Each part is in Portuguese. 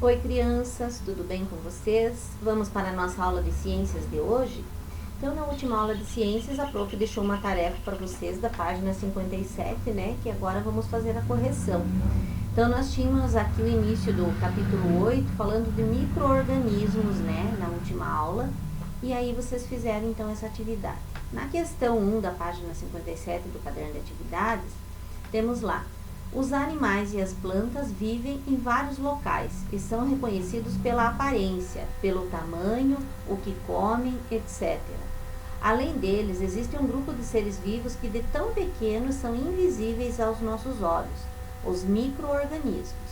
Oi crianças, tudo bem com vocês? Vamos para a nossa aula de ciências de hoje? Então, na última aula de ciências, a prof deixou uma tarefa para vocês da página 57, né? Que agora vamos fazer a correção. Então, nós tínhamos aqui o início do capítulo 8, falando de micro-organismos, né? Na última aula. E aí, vocês fizeram, então, essa atividade. Na questão 1 da página 57 do caderno de atividades, temos lá: os animais e as plantas vivem em vários locais e são reconhecidos pela aparência, pelo tamanho, o que comem, etc. Além deles, existe um grupo de seres vivos que de tão pequenos são invisíveis aos nossos olhos, os micro-organismos.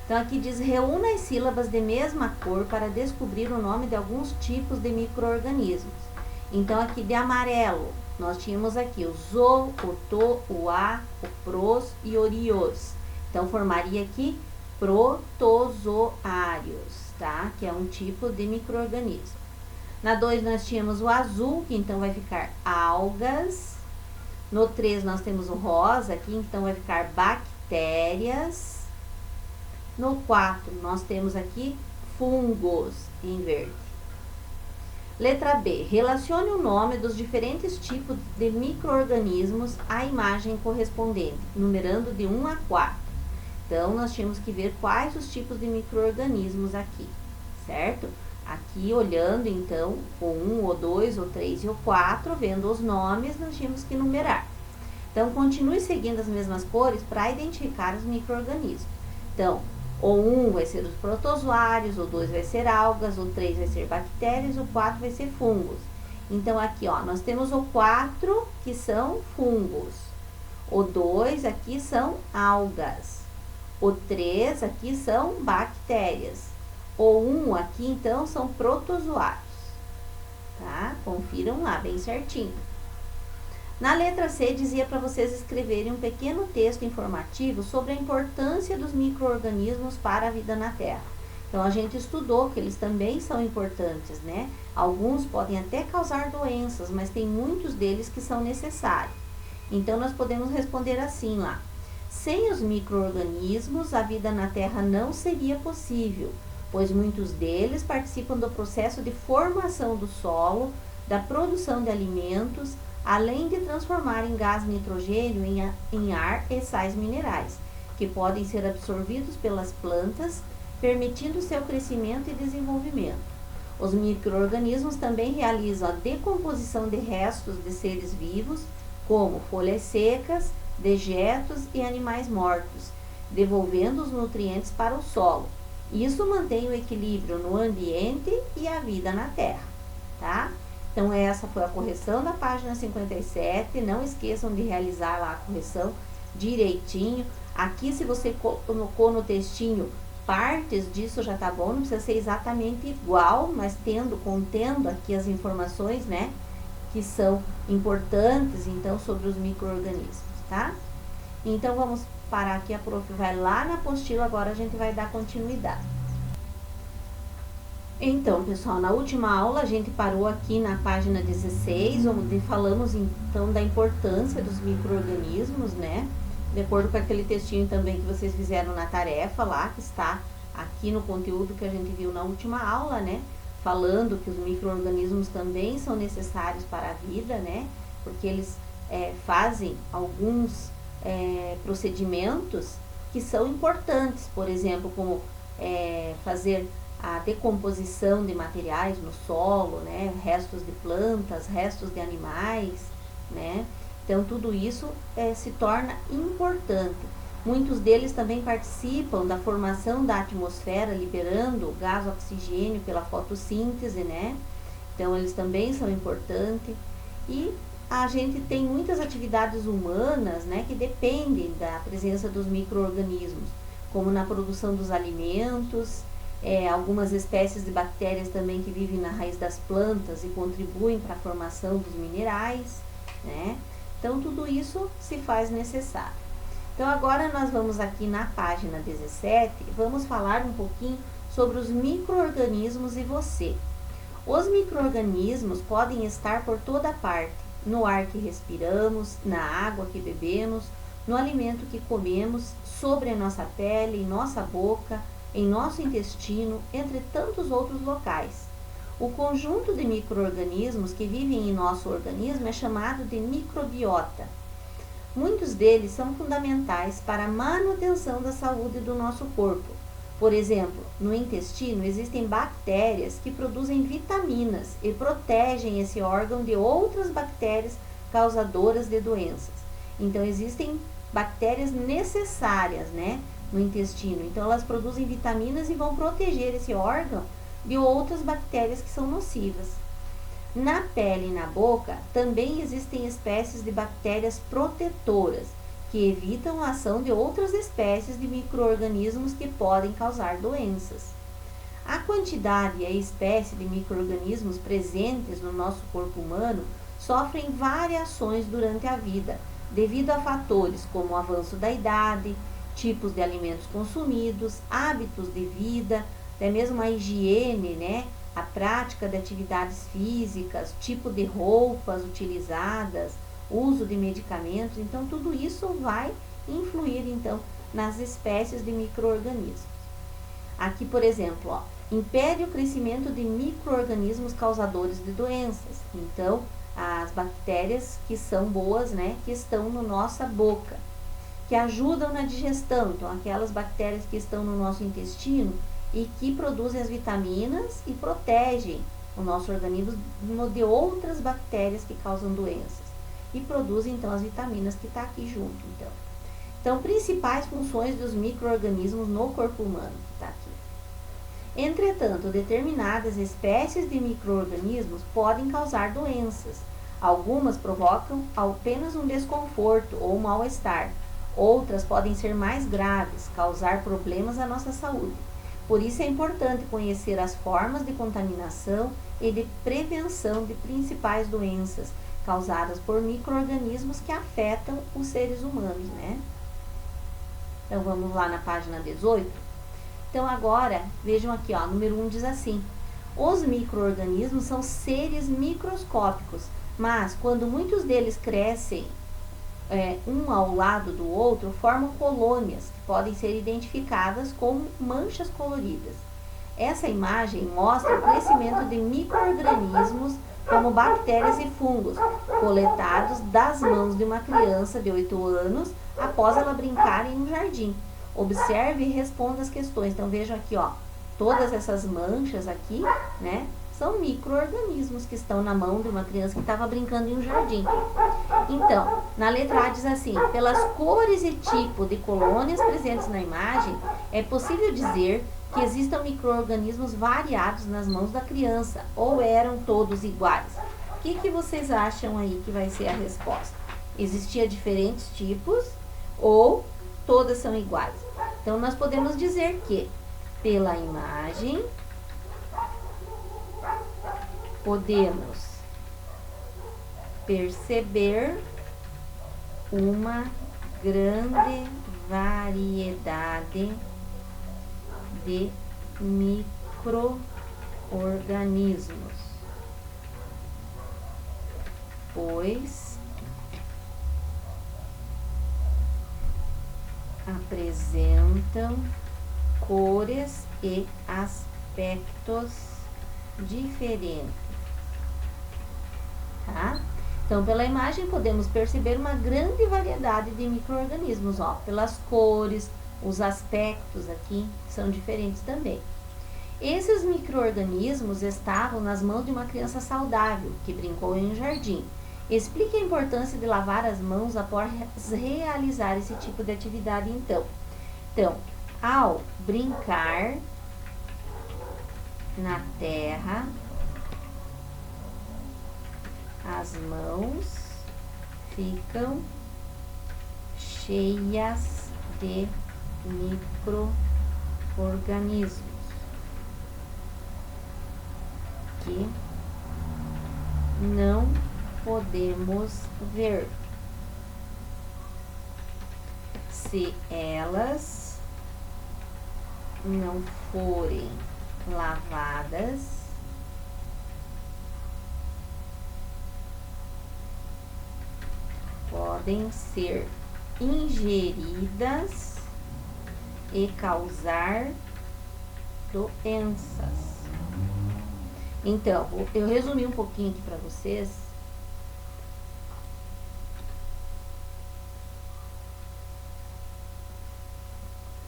Então aqui diz: reúna as sílabas de mesma cor para descobrir o nome de alguns tipos de micro-organismos. Então aqui de amarelo, nós tínhamos aqui o zo, o to, o a, o pros e orios. Então, formaria aqui protozoários, tá? Que é um tipo de micro-organismo. Na 2, nós tínhamos o azul, que então vai ficar algas. No 3, nós temos o rosa, que então vai ficar bactérias. No 4, nós temos aqui fungos, em verde. Letra B. Relacione o nome dos diferentes tipos de micro-organismos à imagem correspondente, numerando de 1 a 4. Então, nós tínhamos que ver quais os tipos de micro-organismos aqui, certo? Aqui, olhando, então, o 1, o 2, o 3 e o 4, vendo os nomes, nós tínhamos que numerar. Então, continue seguindo as mesmas cores para identificar os micro-organismos. Então, o 1 vai ser os protozoários, o 2 vai ser algas, o 3 vai ser bactérias, o 4 vai ser fungos. Então, aqui, ó, nós temos o 4, que são fungos. O 2 aqui são algas. O 3 aqui são bactérias. O 1 aqui, então, são protozoários. Tá? Confiram lá, bem certinho. Na letra C, dizia para vocês escreverem um pequeno texto informativo sobre a importância dos micro-organismos para a vida na Terra. Então, a gente estudou que eles também são importantes, né? Alguns podem até causar doenças, mas tem muitos deles que são necessários. Então, nós podemos responder assim lá: sem os micro-organismos, a vida na Terra não seria possível, pois muitos deles participam do processo de formação do solo, da produção de alimentos, além de transformar em gás nitrogênio em ar e sais minerais, que podem ser absorvidos pelas plantas, permitindo seu crescimento e desenvolvimento. Os micro-organismos também realizam a decomposição de restos de seres vivos, como folhas secas, dejetos e animais mortos, devolvendo os nutrientes para o solo. Isso mantém o equilíbrio no ambiente e a vida na Terra, tá? Então, essa foi a correção da página 57. Não esqueçam de realizar lá a correção direitinho. Aqui, se você colocou no textinho partes disso, já tá bom. Não precisa ser exatamente igual, mas contendo aqui as informações, né, que são importantes, então, sobre os micro-organismos, tá? Então, vamos parar aqui. A prof vai lá na apostila, agora a gente vai dar continuidade. Então, pessoal, na última aula a gente parou aqui na página 16, onde falamos então da importância dos micro-organismos, né? De acordo com aquele textinho também que vocês fizeram na tarefa lá, que está aqui no conteúdo que a gente viu na última aula, né? Falando que os micro-organismos também são necessários para a vida, né? Porque eles fazem alguns procedimentos que são importantes, por exemplo, como fazer a decomposição de materiais no solo, né, restos de plantas, restos de animais, né, então tudo isso se torna importante. Muitos deles também participam da formação da atmosfera, liberando o gás oxigênio pela fotossíntese, né, então eles também são importantes. E a gente tem muitas atividades humanas, né, que dependem da presença dos micro-organismos, como na produção dos alimentos. Algumas espécies de bactérias também que vivem na raiz das plantas e contribuem para a formação dos minerais, né? Então, tudo isso se faz necessário. Então, agora nós vamos aqui na página 17, vamos falar um pouquinho sobre os micro-organismos e você. Os micro-organismos podem estar por toda parte, no ar que respiramos, na água que bebemos, no alimento que comemos, sobre a nossa pele, em nossa boca, em nosso intestino, entre tantos outros locais. O conjunto de micro-organismos que vivem em nosso organismo é chamado de microbiota. Muitos deles são fundamentais para a manutenção da saúde do nosso corpo. Por exemplo, no intestino existem bactérias que produzem vitaminas e protegem esse órgão de outras bactérias causadoras de doenças. Então, existem bactérias necessárias, no intestino. Então, elas produzem vitaminas e vão proteger esse órgão de outras bactérias que são nocivas. Na pele e na boca também existem espécies de bactérias protetoras que evitam a ação de outras espécies de micro-organismos que podem causar doenças. A quantidade e a espécie de micro-organismos presentes no nosso corpo humano sofrem variações durante a vida, devido a fatores como o avanço da idade, tipos de alimentos consumidos, hábitos de vida, até mesmo a higiene, a prática de atividades físicas, tipo de roupas utilizadas, uso de medicamentos. Então, tudo isso vai influir, então, nas espécies de micro-organismos. Aqui, por exemplo, impede o crescimento de micro-organismos causadores de doenças. Então, as bactérias que são boas, que estão na nossa boca, que ajudam na digestão. Então, aquelas bactérias que estão no nosso intestino e que produzem as vitaminas e protegem o nosso organismo de outras bactérias que causam doenças. E produzem, então, as vitaminas que está aqui junto, Então, principais funções dos micro-organismos no corpo humano, que está aqui. Entretanto, determinadas espécies de micro-organismos podem causar doenças. Algumas provocam apenas um desconforto ou mal-estar. Outras podem ser mais graves, causar problemas à nossa saúde. Por isso é importante conhecer as formas de contaminação e de prevenção de principais doenças causadas por micro-organismos que afetam os seres humanos, Então, vamos lá na página 18. Então, agora, vejam aqui, número 1 diz assim: os micro-organismos são seres microscópicos, mas quando muitos deles crescem um ao lado do outro, formam colônias que podem ser identificadas como manchas coloridas. Essa imagem mostra o crescimento de micro-organismos como bactérias e fungos, coletados das mãos de uma criança de 8 anos após ela brincar em um jardim. Observe e responda as questões. Então, vejam aqui, todas essas manchas aqui, são micro-organismos que estão na mão de uma criança que estava brincando em um jardim. Então, na letra A diz assim: pelas cores e tipo de colônias presentes na imagem, é possível dizer que existam micro-organismos variados nas mãos da criança, ou eram todos iguais? O que vocês acham aí que vai ser a resposta? Existia diferentes tipos ou todas são iguais? Então, nós podemos dizer que, pela imagem, podemos perceber uma grande variedade de micro-organismos, pois apresentam cores e aspectos diferentes, Então, pela imagem podemos perceber uma grande variedade de micro-organismos, pelas cores, os aspectos aqui são diferentes também. Esses micro-organismos estavam nas mãos de uma criança saudável que brincou em um jardim. Explique a importância de lavar as mãos após realizar esse tipo de atividade, então. Então, ao brincar na terra, as mãos ficam cheias de micro-organismos que não podemos ver. Se elas não forem lavadas, podem ser ingeridas e causar doenças. Então, eu resumi um pouquinho aqui para vocês.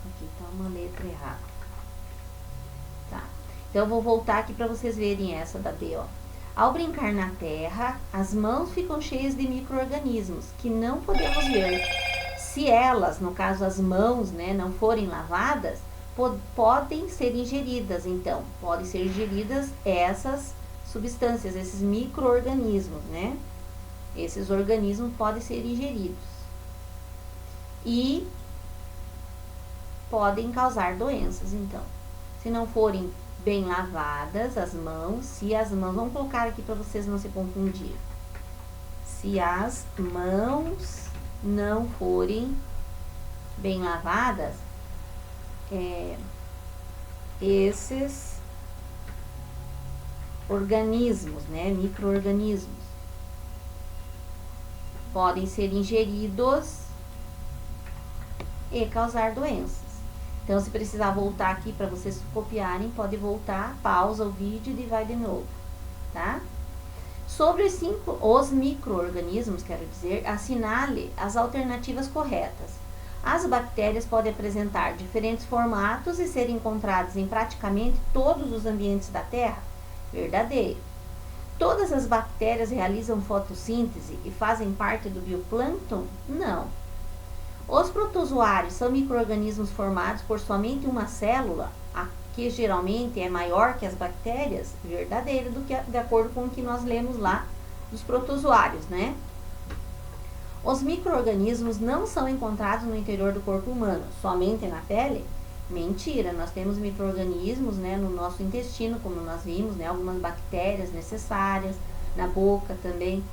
Aqui tá uma letra errada. Tá. Então, eu vou voltar aqui para vocês verem essa da B, ó. Ao brincar na terra, as mãos ficam cheias de micro-organismos que não podemos ver. Se elas, no caso as mãos, né, não forem lavadas, podem ser ingeridas. Então, podem ser ingeridas essas substâncias, esses micro-organismos, né? Esses organismos podem ser ingeridos. E podem causar doenças, então. Se não forem bem lavadas as mãos, se as mãos, vamos colocar aqui para vocês não se confundir. Se as mãos não forem bem lavadas, esses organismos, né, micro-organismos, podem ser ingeridos e causar doenças. Então, se precisar voltar aqui para vocês copiarem, pode voltar, pausa o vídeo e vai de novo, tá? Sobre os micro-organismos, quero dizer, assinale as alternativas corretas. As bactérias podem apresentar diferentes formatos e ser encontradas em praticamente todos os ambientes da Terra? Verdadeiro. Todas as bactérias realizam fotossíntese e fazem parte do bioplâncton? Não. Os protozoários são micro-organismos formados por somente uma célula, que geralmente é maior que as bactérias? Verdadeiro, de acordo com o que nós lemos lá dos protozoários, né? Os micro-organismos não são encontrados no interior do corpo humano, somente na pele? Mentira, nós temos micro-organismos, né, no nosso intestino, como nós vimos, né, algumas bactérias necessárias, na boca também.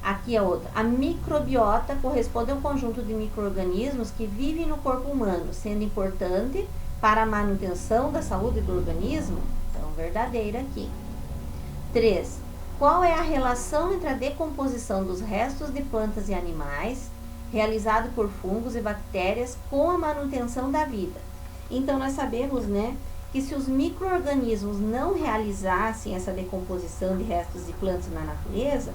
Aqui é outra. A microbiota corresponde a um conjunto de micro-organismos que vivem no corpo humano, sendo importante para a manutenção da saúde do organismo? Então, verdadeira aqui. 3. Qual é a relação entre a decomposição dos restos de plantas e animais, realizado por fungos e bactérias, com a manutenção da vida? Então, nós sabemos, né, que se os micro-organismos não realizassem essa decomposição de restos de plantas na natureza,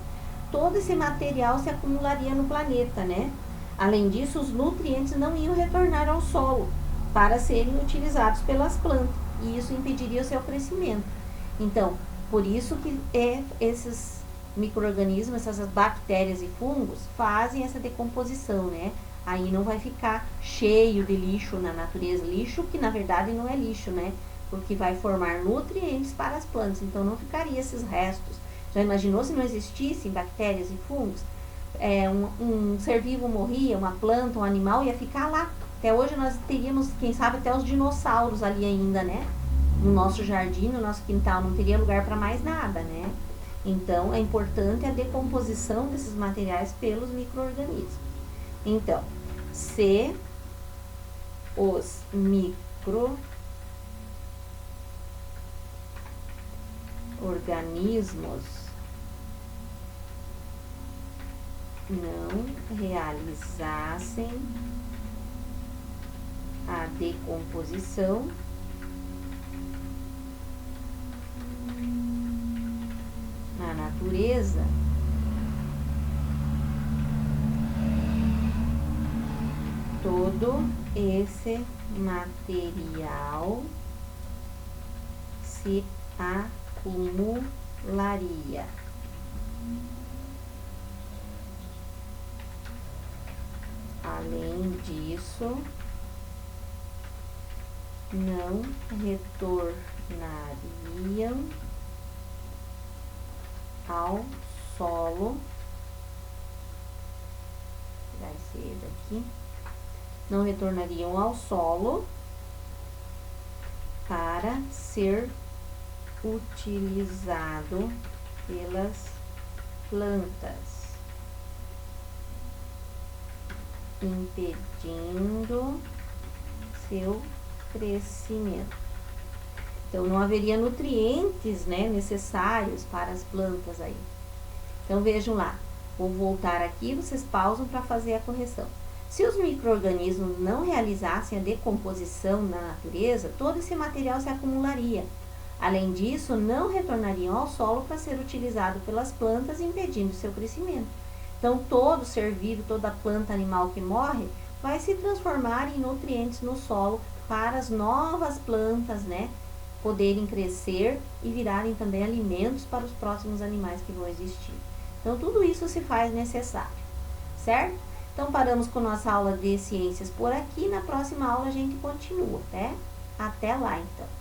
todo esse material se acumularia no planeta, né? Além disso, os nutrientes não iam retornar ao solo para serem utilizados pelas plantas, e isso impediria o seu crescimento. Então, por isso que esses micro-organismos, essas bactérias e fungos, fazem essa decomposição, né? Aí não vai ficar cheio de lixo na natureza, lixo que na verdade não é lixo, né? Porque vai formar nutrientes para as plantas, então não ficaria esses restos. Já imaginou se não existissem bactérias e fungos? Um ser vivo morria, uma planta, um animal ia ficar lá. Até hoje nós teríamos, quem sabe, até os dinossauros ali ainda, né? No nosso jardim, no nosso quintal, não teria lugar para mais nada, né? Então, é importante a decomposição desses materiais pelos micro-organismos. Então, se os micro-organismos não realizassem a decomposição na natureza, todo esse material se acumularia. Além disso, não retornariam ao solo. Vai ser daqui. Não retornariam ao solo para ser utilizado pelas plantas, impedindo seu crescimento. Então, não haveria nutrientes, né, necessários para as plantas aí. Então, vejam lá. Vou voltar aqui, vocês pausam para fazer a correção. Se os micro-organismos não realizassem a decomposição na natureza, todo esse material se acumularia. Além disso, não retornariam ao solo para ser utilizado pelas plantas, impedindo seu crescimento. Então, todo ser vivo, toda planta animal que morre, vai se transformar em nutrientes no solo para as novas plantas, né, poderem crescer e virarem também alimentos para os próximos animais que vão existir. Então, tudo isso se faz necessário, certo? Então, paramos com nossa aula de ciências por aqui. Na próxima aula a gente continua, né? Até lá, então.